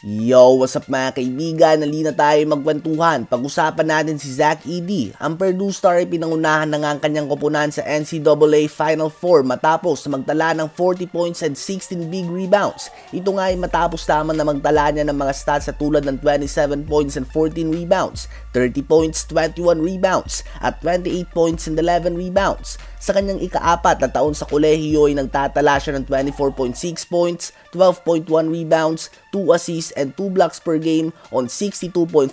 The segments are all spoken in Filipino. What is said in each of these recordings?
Yo, what's up mga kaibigan? Nali na tayo magkwentuhan. Pag-usapan natin si Zach Edey. Ang Purdue Star ay pinangunahan na nga ang kanyang koponan sa NCAA Final Four matapos magtala ng 40 points and 16 big rebounds. Ito nga ay matapos lamang na magtala niya ng mga stats sa tulad ng 27 points and 14 rebounds, 30 points, 21 rebounds, at 28 points and 11 rebounds. Sa kanyang ika-4 na taon sa kolehiyo ay nagtatala siya ng 24.6 points, 12.1 rebounds, 2 assists, and 2 blocks per game on 62.4%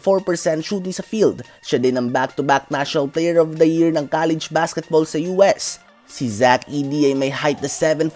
shooting sa field. Siya din ang back-to-back National Player of the Year ng college basketball sa US. Si Zach Edey ay may height na 7'4",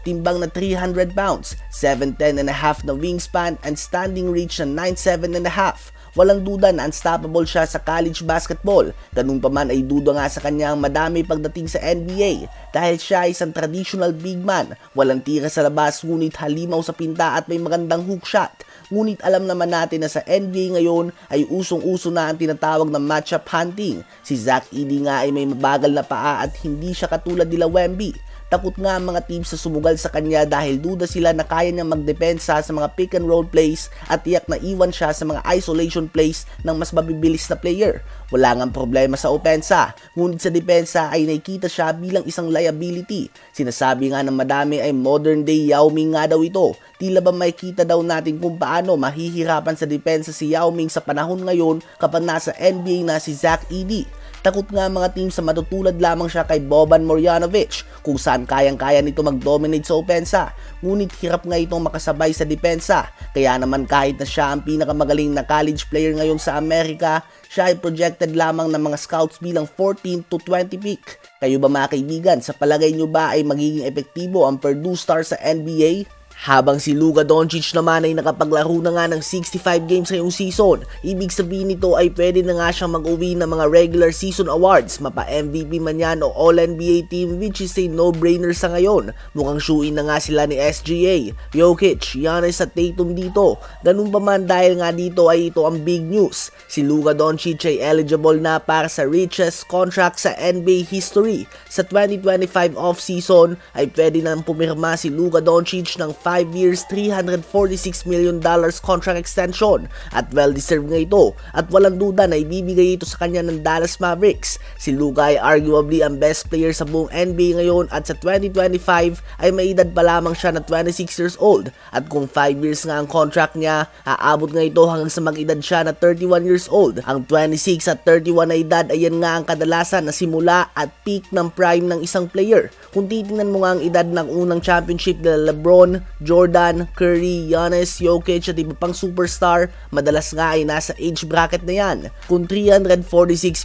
timbang na 300 pounds, 7'10" and a half na wingspan, and standing reach na 9'7" and a half. Walang duda na unstoppable siya sa college basketball. Ganun pa man ay duda nga sa kanya ang madami pagdating sa NBA dahil siya ay isang traditional big man. Walang tira sa labas ngunit halimaw sa pinta at may magandang hook shot. Ngunit alam naman natin na sa NBA ngayon ay usong-uso na ang tinatawag na matchup hunting. Si Zach Edey nga ay may mabagal na paa at hindi siya katulad nila Wemby. Takot nga ang mga teams sa sumugal sa kanya dahil duda sila na kaya niyang magdepensa sa mga pick and roll plays at tiyak na iwan siya sa mga isolation plays ng mas mabibilis na player. Wala ngang problema sa opensa, ngunit sa depensa ay nakikita siya bilang isang liability. Sinasabi nga ng madami ay modern day Yao Ming nga daw ito. Tila ba makikita daw natin kung paano mahihirapan sa depensa si Yao Ming sa panahon ngayon kapag nasa NBA na si Zach Edey. Takot nga mga team sa matutulad lamang siya kay Boban Marjanovic kung saan kayang-kaya nito mag-dominate sa opensa. Ngunit hirap nga itong makasabay sa depensa. Kaya naman kahit na siya ang pinakamagaling na college player ngayon sa Amerika, siya ay projected lamang ng mga scouts bilang 14 to 20 pick. Kayo ba mga kaibigan, sa palagay nyo ba ay magiging epektibo ang Purdue Star sa NBA? Habang si Luka Doncic naman ay nakapaglaro na nga ng 65 games ngayong season, ibig sabihin nito ay pwede na nga siyang mag-uwi ng mga regular season awards, mapa-MVP man yan o All-NBA team, which is a no-brainer sa ngayon. Mukhang shoe-in na nga sila ni SGA, Jokic, Giannis at Tatum dito. Ganun pa man dahil nga dito ay ito ang big news. Si Luka Doncic ay eligible na para sa richest contract sa NBA history. Sa 2025 off-season ay pwede nang pumirma si Luka Doncic ng 5 years, $346 million contract extension at well-deserved nga ito at walang duda na ibibigay ito sa kanya ng Dallas Mavericks. Si Luka ay arguably ang best player sa buong NBA ngayon at sa 2025 ay may edad pa lamang siya na 26 years old at kung 5 years nga ang contract niya, aabot nga ito hanggang sa mag-edad siya na 31 years old. Ang 26 at 31 na edad ay yan nga ang kadalasan na simula at peak ng prime ng isang player. Kung titingnan mo nga ang edad ng unang championship nila LeBron, Jordan, Curry, Giannis, Jokic at iba pang superstar, madalas nga ay nasa age bracket na yan. Kung 346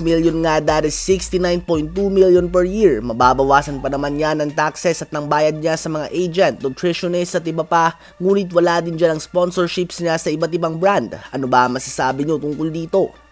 million nga, that is 69.2 million per year. Mababawasan pa naman yan ng taxes at ng bayad niya sa mga agent, nutritionist at iba pa, ngunit wala din dyan ang sponsorships niya sa iba't ibang brand. Ano ba masasabi nyo tungkol dito?